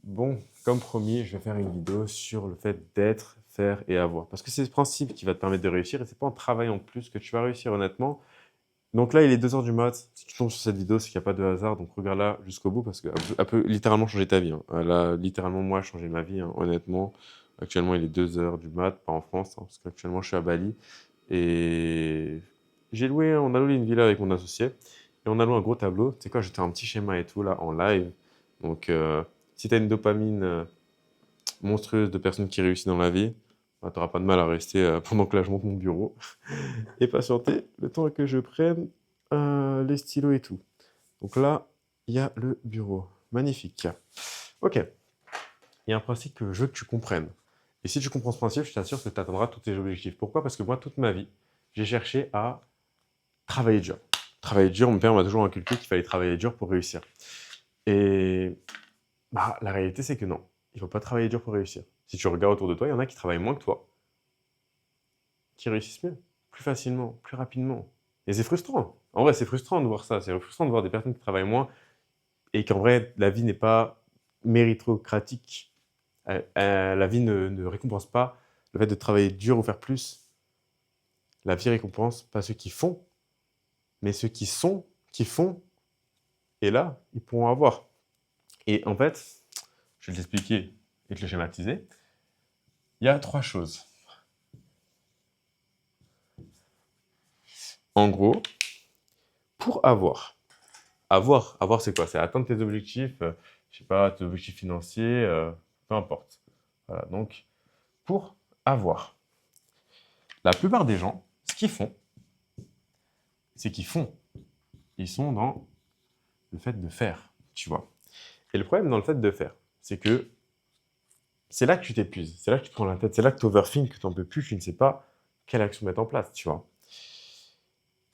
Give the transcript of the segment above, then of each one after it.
Bon, comme promis, je vais faire une vidéo sur le fait d'être, faire et avoir. Parce que c'est ce principe qui va te permettre de réussir et c'est pas en travaillant plus que tu vas réussir honnêtement. Donc là, il est 2 heures du mat. Si tu tombes sur cette vidéo, c'est qu'il n'y a pas de hasard. Donc regarde-la jusqu'au bout parce qu'elle peut littéralement changer ta vie, hein. Elle a littéralement, moi, changé ma vie, hein, honnêtement. Actuellement, il est 2 heures du mat, pas en France, hein, parce qu'actuellement, je suis à Bali. Et on a loué une villa avec mon associé. Et on a loué un gros tableau. Tu sais quoi, j'étais un petit schéma et tout, là, en live. Donc, si tu as une dopamine monstrueuse de personnes qui réussissent dans la vie, bah, tu n'auras pas de mal à rester pendant que là, je monte mon bureau et patienter le temps que je prenne les stylos et tout. Donc là, il y a le bureau. Magnifique. Ok, il y a un principe que je veux que tu comprennes. Et si tu comprends ce principe, je t'assure que tu atteindras tous tes objectifs. Pourquoi? Parce que moi, toute ma vie, j'ai cherché à travailler dur. Travailler dur, mon père m'a toujours inculqué qu'il fallait travailler dur pour réussir. Et bah, la réalité, c'est que non. Il ne faut pas travailler dur pour réussir. Si tu regardes autour de toi, il y en a qui travaillent moins que toi, qui réussissent mieux, plus facilement, plus rapidement. Et c'est frustrant. En vrai, c'est frustrant de voir ça. C'est frustrant de voir des personnes qui travaillent moins et qu'en vrai, la vie n'est pas méritocratique. La vie ne récompense pas le fait de travailler dur ou faire plus. La vie récompense pas ceux qui font, mais ceux qui sont, qui font, et là, ils pourront avoir. Et en fait, je vais t'expliquer et te le schématiser. Il y a 3 choses. En gros, pour avoir c'est quoi? C'est atteindre tes objectifs, je sais pas, tes objectifs financiers, peu importe. Voilà, donc pour avoir. La plupart des gens, ce qu'ils font, c'est qu'ils font. Ils sont dans le fait de faire, tu vois. Et le problème dans le fait de faire, c'est que c'est là que tu t'épuises, c'est là que tu te prends la tête, c'est là que tu overthink, que tu n'en peux plus, tu ne sais pas quelle action mettre en place, tu vois.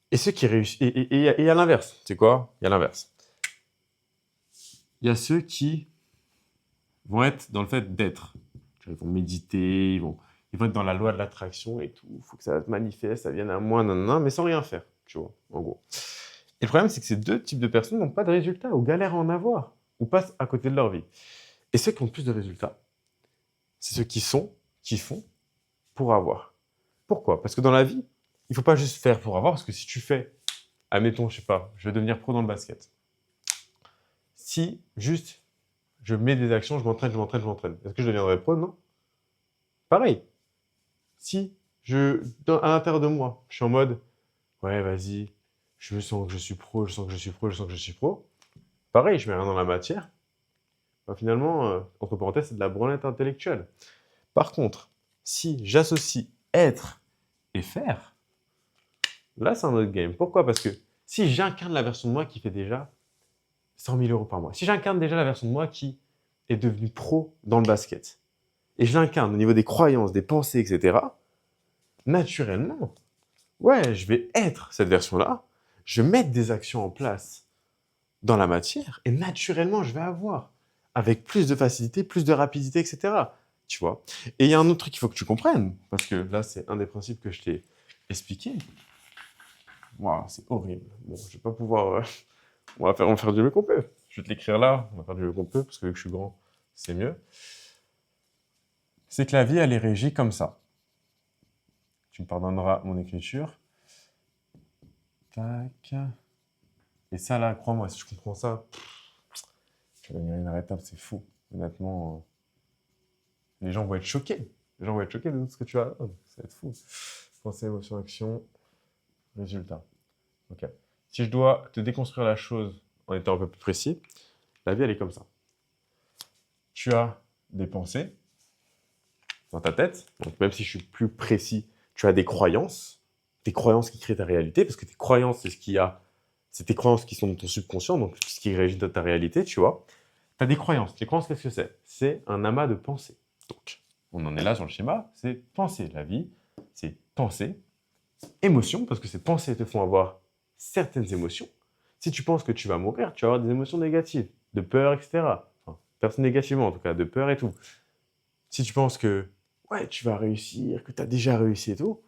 Et ceux qui réussissent, et il y a l'inverse, c'est quoi? Il y a l'inverse. Il y a ceux qui vont être dans le fait d'être. Ils vont méditer, ils vont être dans la loi de l'attraction et tout. Il faut que ça se manifeste, ça vienne à moi, non, mais sans rien faire, tu vois, en gros. Et le problème, c'est que ces deux types de personnes n'ont pas de résultats, ou galèrent à en avoir, ou passent à côté de leur vie. Et ceux qui ont plus de résultats, c'est ceux qui sont, qui font, pour avoir. Pourquoi? Parce que dans la vie, il ne faut pas juste faire pour avoir, parce que si tu fais, admettons, je sais pas, je vais devenir pro dans le basket. Si juste je mets des actions, je m'entraîne, est-ce que je deviendrai pro? Non. Pareil, si à l'intérieur de moi, je suis en mode, ouais, vas-y, je sens que je suis pro, je sens que je suis pro, je sens que je suis pro, pareil, je mets rien dans la matière, bah, finalement, entre parenthèses, c'est de la branlette intellectuelle. Par contre, si j'associe être et faire, là, c'est un autre game. Pourquoi? Parce que si j'incarne la version de moi qui fait déjà 100 000 euros par mois, si j'incarne déjà la version de moi qui est devenue pro dans le basket, et je l'incarne au niveau des croyances, des pensées, etc., naturellement, ouais, je vais être cette version-là, je vais mettre des actions en place dans la matière, et naturellement, je vais avoir, avec plus de facilité, plus de rapidité, etc. Tu vois? Et il y a un autre truc qu'il faut que tu comprennes, parce que là, c'est un des principes que je t'ai expliqué. Waouh, c'est horrible. Bon, je vais pas pouvoir. On va faire du mieux qu'on peut. Je vais te l'écrire là, on va faire du mieux qu'on peut, parce que vu que je suis grand, c'est mieux. C'est que la vie, elle est régie comme ça. Tu me pardonneras mon écriture. Tac. Et ça, là, crois-moi, si je comprends ça, je vais devenir inarrêtable, c'est fou. Honnêtement, les gens vont être choqués. Les gens vont être choqués de tout ce que tu as. Oh, ça va être fou. Pensée, émotion, action, résultat. Ok. Si je dois te déconstruire la chose en étant un peu plus précis, la vie, elle est comme ça. Tu as des pensées dans ta tête. Donc, même si je suis plus précis, tu as des croyances qui créent ta réalité, parce que tes croyances, c'est tes croyances qui sont dans ton subconscient, donc ce qui régit ta réalité, tu vois. Tu as des croyances. Les croyances, qu'est-ce que c'est? C'est un amas de pensées. Donc, on en est là sur le schéma, c'est penser. La vie, c'est penser, émotion, parce que ces pensées te font avoir certaines émotions. Si tu penses que tu vas mourir, tu vas avoir des émotions négatives, de peur, etc. Enfin, personne négativement, en tout cas, de peur et tout. Si tu penses que ouais, tu vas réussir, que tu as déjà réussi et tout,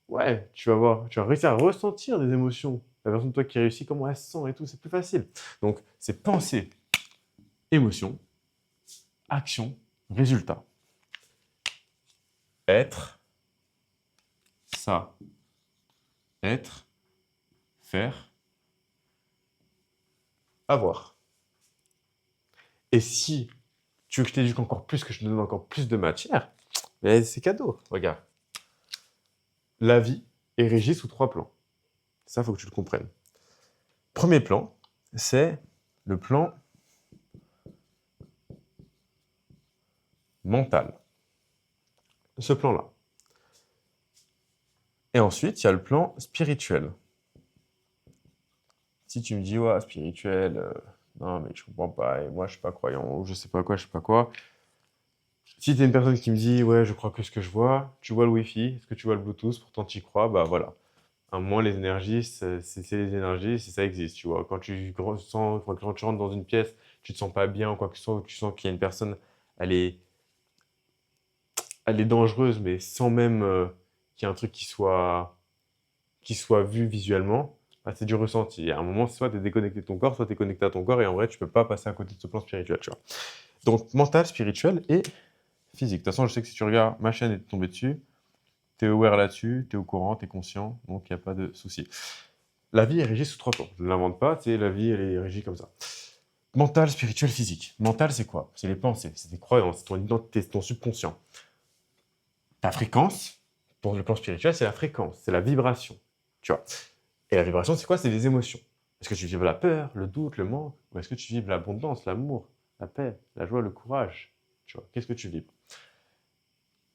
ouais, tu vas réussir à ressentir des émotions. La version de toi qui réussit, comment elle se sent et tout, c'est plus facile. Donc, c'est pensée, émotion, action, résultat. Être, ça, être, faire, avoir. Et si tu veux que je t'éduque encore plus, que je te donne encore plus de matière, mais c'est cadeau. Regarde. La vie est régie sous 3 plans. Ça, il faut que tu le comprennes. Premier plan, c'est le plan mental. Ce plan-là. Et ensuite, il y a le plan spirituel. Si tu me dis, ouais, spirituel, non, mais je comprends pas, et moi, je suis pas croyant, ou je sais pas quoi, je sais pas quoi. Si tu es une personne qui me dit, ouais, je crois que ce que je vois, tu vois le Wi-Fi, est-ce que tu vois le Bluetooth, pourtant tu y crois, bah voilà. À un moment, les énergies, c'est les énergies, si ça existe, tu vois. Quand quand tu rentres dans une pièce, tu te sens pas bien ou quoi que ce soit, ou tu sens qu'il y a une personne, elle est, elle est dangereuse, mais sans même qu'il y ait un truc qui soit vu visuellement, bah, c'est du ressenti. Et à un moment, soit tu es déconnecté de ton corps, soit tu es connecté à ton corps, et en vrai, tu peux pas passer à côté de ce plan spirituel, tu vois. Donc, mental, spirituel et physique. De toute façon, je sais que si tu regardes, ma chaîne est tombée dessus, tu es aware là-dessus, tu es au courant, tu es conscient, donc il n'y a pas de souci. La vie est régie sous 3 plans. Je ne l'invente pas, c'est la vie, elle est régie comme ça. Mental, spirituel, physique. Mental, c'est quoi? C'est les pensées, c'est tes croyances, c'est ton identité, c'est ton subconscient. Ta fréquence, pour le plan spirituel, c'est la fréquence, c'est la vibration, tu vois. Et la vibration, c'est quoi? C'est les émotions. Est-ce que tu vibres la peur, le doute, le manque? Ou est-ce que tu vibres l'abondance, l'amour, la paix, la joie, le courage? Tu vois, qu'est-ce que tu vibres?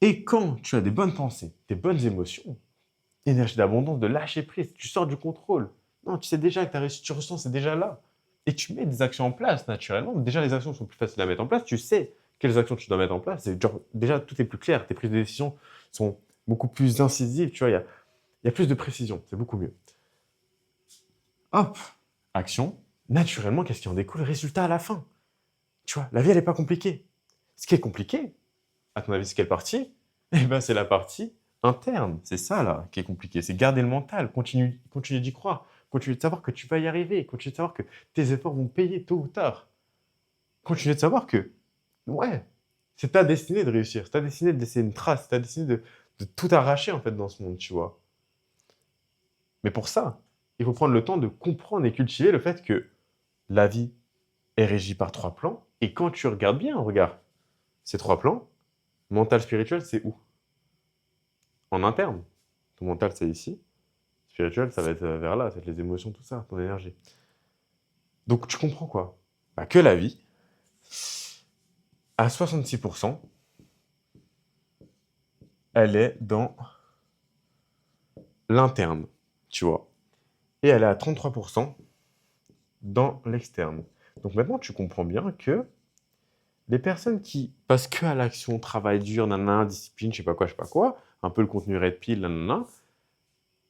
Et quand tu as des bonnes pensées, des bonnes émotions, énergie d'abondance, de lâcher prise, tu sors du contrôle. Non, tu sais déjà que tu as réussi, tu ressens, c'est déjà là. Et tu mets des actions en place naturellement. Déjà, les actions sont plus faciles à mettre en place. Tu sais quelles actions tu dois mettre en place. Genre, déjà, tout est plus clair. Tes prises de décision sont beaucoup plus incisives. Tu vois, il y a plus de précision. C'est beaucoup mieux. Hop, action. Naturellement, qu'est-ce qui en découle? Résultat à la fin. Tu vois, la vie, elle n'est pas compliquée. Ce qui est compliqué, à ton avis, c'est quelle partie? Eh ben, c'est la partie interne. C'est ça, là, qui est compliqué. C'est garder le mental. Continue d'y croire. Continue de savoir que tu vas y arriver. Continue de savoir que tes efforts vont payer tôt ou tard. Continue de savoir que, ouais, c'est ta destinée de réussir. C'est ta destinée de laisser une trace. C'est ta destinée de tout arracher, en fait, dans ce monde, tu vois. Mais pour ça, il faut prendre le temps de comprendre et cultiver le fait que la vie est régie par 3 plans. Et quand tu regardes bien, regarde, ces 3 plans, mental, spirituel, c'est où? En interne. Ton mental, c'est ici. Spirituel, ça va être vers là, ça va être les émotions, tout ça, ton énergie. Donc tu comprends quoi? Bah, que la vie, à 66%, elle est dans l'interne, tu vois. Et elle est à 33% dans l'externe. Donc maintenant, tu comprends bien que les personnes qui passent que à l'action, travail dur, nanana, discipline, je sais pas quoi, un peu le contenu red pill, nanana,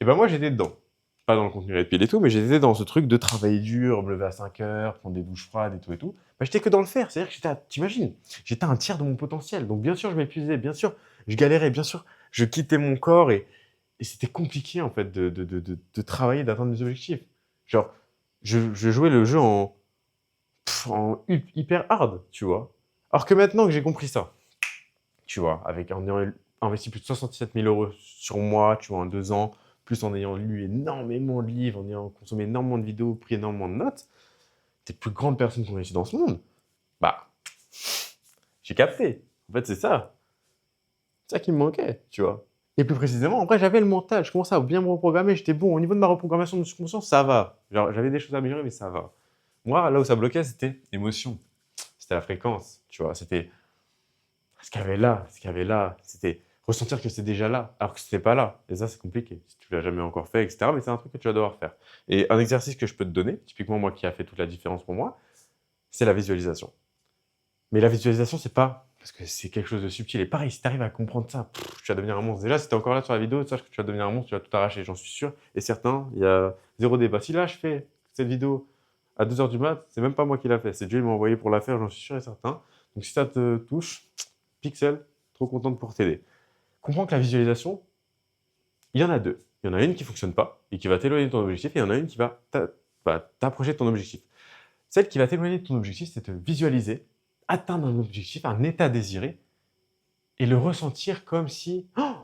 et ben moi j'étais dedans. Pas dans le contenu red pill et tout, mais j'étais dans ce truc de travailler dur, me lever à 5 heures, prendre des douches froides et tout et tout. Bah, j'étais que dans le faire, c'est-à-dire que t'imagines, j'étais à un tiers de mon potentiel. Donc bien sûr je m'épuisais, bien sûr je galérais, bien sûr je quittais mon corps et c'était compliqué en fait de travailler, d'atteindre mes objectifs. Genre, je jouais le jeu hyper hard, tu vois. Alors que maintenant que j'ai compris ça, tu vois, en ayant investi plus de 67 000 euros sur moi, tu vois, en 2 ans, plus en ayant lu énormément de livres, en ayant consommé énormément de vidéos, pris énormément de notes, t'es plus grande personne qu'on réussit dans ce monde. Bah, j'ai capté. En fait, c'est ça. C'est ça qui me manquait, tu vois. Et plus précisément, en vrai, j'avais le mental. Je commençais à bien me reprogrammer. J'étais bon. Au niveau de ma reprogrammation de subconscient, ça va. Genre, j'avais des choses à améliorer, mais ça va. Moi, là où ça bloquait, c'était l'émotion. C'était la fréquence, tu vois. C'était ce qu'il y avait là, ce qu'il y avait là. C'était ressentir que c'est déjà là, alors que c'était pas là. Et ça, c'est compliqué. Si tu l'as jamais encore fait, etc. Mais c'est un truc que tu vas devoir faire. Et un exercice que je peux te donner, typiquement moi qui a fait toute la différence pour moi, c'est la visualisation. Mais la visualisation, c'est pas parce que c'est quelque chose de subtil. Et pareil, si tu arrives à comprendre ça, tu vas devenir un monstre. Déjà, si tu es encore là sur la vidéo, sache que tu vas devenir un monstre, tu vas tout arracher, j'en suis sûr. Et certain, il y a zéro débat. Si là, je fais cette vidéo à 2 h du mat, c'est même pas moi qui l'a fait. C'est Dieu qui m'a envoyé pour la faire, j'en suis sûr et certain. Donc si ça te touche, Pixel, trop content de pouvoir t'aider. Comprends que la visualisation, il y en a deux. Il y en a une qui fonctionne pas et qui va t'éloigner de ton objectif, et il y en a une qui va t'approcher de ton objectif. Celle qui va t'éloigner de ton objectif, c'est te visualiser atteindre un objectif, un état désiré, et le ressentir comme si, oh,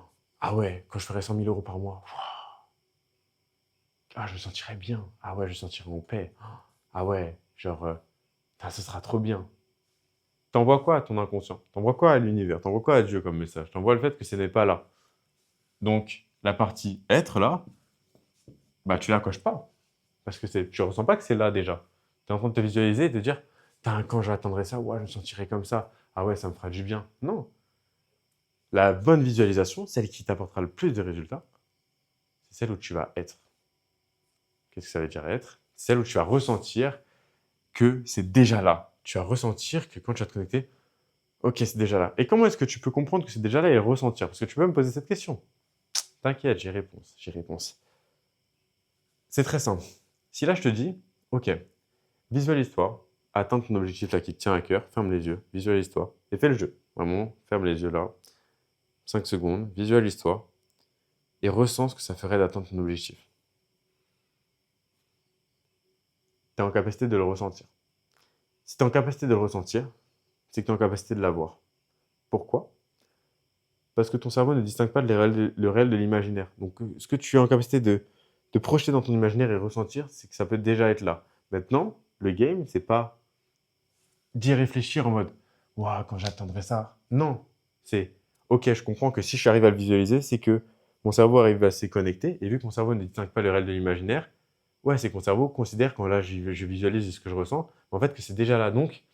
ah ouais, quand je ferai 100 000 euros par mois, ah, je me sentirai bien. Ah ouais, je me sentirai en paix. Ah ouais, genre, ah, ce sera trop bien. T'envoies quoi à ton inconscient? T'envoies quoi à l'univers? T'envoies quoi à Dieu comme message? T'envoies le fait que ce n'est pas là. Donc, la partie être là, bah, tu la coches pas. Parce que tu ressens pas que c'est là déjà. Tu es en train de te visualiser et de te dire, putain, quand j'atteindrai ça, ouais, je me sentirai comme ça. Ah ouais, ça me fera du bien. Non. La bonne visualisation, celle qui t'apportera le plus de résultats, c'est celle où tu vas être. Qu'est-ce que ça veut dire être? C'est celle où tu vas ressentir que c'est déjà là. Tu vas ressentir que quand tu vas te connecter, ok, c'est déjà là. Et comment est-ce que tu peux comprendre que c'est déjà là et le ressentir? Parce que tu peux me poser cette question. T'inquiète, j'y réponse, j'y réponse. C'est très simple. Si là je te dis, ok, visualise-toi, atteins ton objectif là qui te tient à cœur, ferme les yeux, visualise-toi et fais le jeu. Vraiment, ferme les yeux là, 5 secondes, visualise-toi et ressens ce que ça ferait d'atteindre ton objectif. Tu es en capacité de le ressentir. Si tu es en capacité de le ressentir, c'est que tu es en capacité de l'avoir. Pourquoi? Parce que ton cerveau ne distingue pas le réel de l'imaginaire. Donc, ce que tu es en capacité de projeter dans ton imaginaire et ressentir, c'est que ça peut déjà être là. Maintenant, le game, c'est pas d'y réfléchir en mode waouh, quand j'atteindrai ça. Non, c'est ok, je comprends que si j'arrive à le visualiser, c'est que mon cerveau arrive à s'y connecter. Et vu que mon cerveau ne distingue pas le réel de l'imaginaire, ouais, c'est que mon cerveau considère quand là je visualise ce que je ressens, en fait que c'est déjà là. Donc,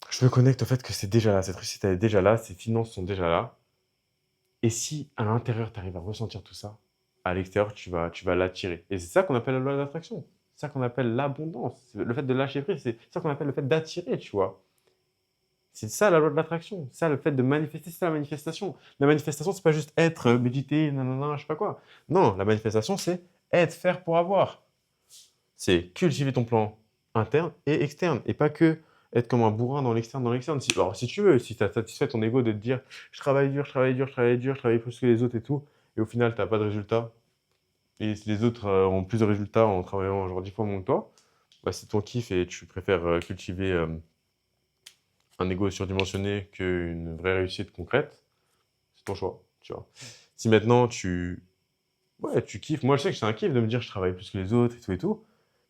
je me connecte au fait que c'est déjà là. Cette réussite elle est déjà là, ces finances sont déjà là. Et si à l'intérieur tu arrives à ressentir tout ça, à l'extérieur tu vas l'attirer. Et c'est ça qu'on appelle la loi d'attraction. C'est ça qu'on appelle l'abondance. Le fait de lâcher prise, c'est ça qu'on appelle le fait d'attirer, tu vois. C'est ça la loi de l'attraction. Ça, le fait de manifester, c'est ça la manifestation. La manifestation, c'est pas juste être, méditer, nanana, je sais pas quoi. Non, la manifestation, c'est être, faire pour avoir. C'est cultiver ton plan interne et externe. Et pas que être comme un bourrin dans l'externe, dans l'externe. Alors, si tu veux, si tu as satisfait ton ego de te dire je travaille dur, je travaille dur, je travaille dur, je travaille plus que les autres et tout, et au final, tu n'as pas de résultat, et si les autres ont plus de résultats en travaillant genre 10 fois moins que toi, bah, c'est ton kiff et tu préfères cultiver un ego surdimensionné qu'une vraie réussite concrète, c'est ton choix, tu vois. Si maintenant ouais, tu kiffes, moi je sais que c'est un kiff de me dire je travaille plus que les autres et tout.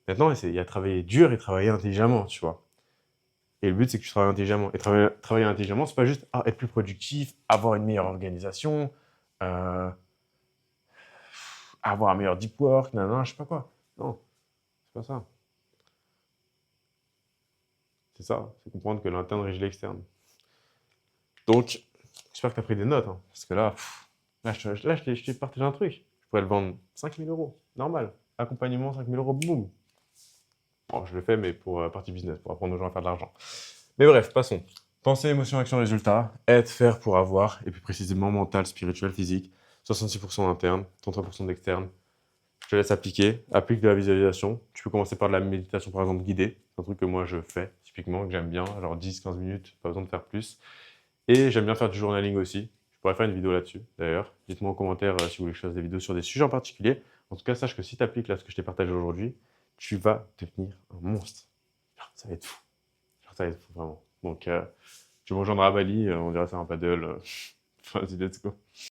Maintenant, il y a travailler dur et travailler intelligemment, tu vois. Et le but, c'est que tu travailles intelligemment. Et travailler intelligemment, c'est pas juste être plus productif, avoir une meilleure organisation, euh, avoir un meilleur deep work, nanana, je sais pas quoi. Non, c'est pas ça. C'est ça, c'est comprendre que l'interne régit l'externe. Donc, j'espère que tu as pris des notes, hein, parce que là, je t'ai partagé un truc. Je pourrais le vendre 5 000 euros, normal. Accompagnement, 5 000 euros, boum. Bon, je le fais, mais pour partie business, pour apprendre aux gens à faire de l'argent. Mais bref, passons. Pensée, émotion, action, résultat. Être, faire pour avoir, et plus précisément mental, spirituel, physique. 66% d'interne, 33% d'externe. Je te laisse appliquer. Applique de la visualisation. Tu peux commencer par de la méditation, par exemple, guidée. C'est un truc que moi je fais, typiquement, que j'aime bien. Alors 10-15 minutes, pas besoin de faire plus. Et j'aime bien faire du journaling aussi. Je pourrais faire une vidéo là-dessus, d'ailleurs. Dites-moi en commentaire si vous voulez que je fasse des vidéos sur des sujets en particulier. En tout cas, sache que si tu appliques là ce que je t'ai partagé aujourd'hui, tu vas devenir un monstre. Ça va être fou. Ça va être fou, vraiment. Donc, tu me rejoindras à Bali, on dira ça un paddle. Vas-y, let's go.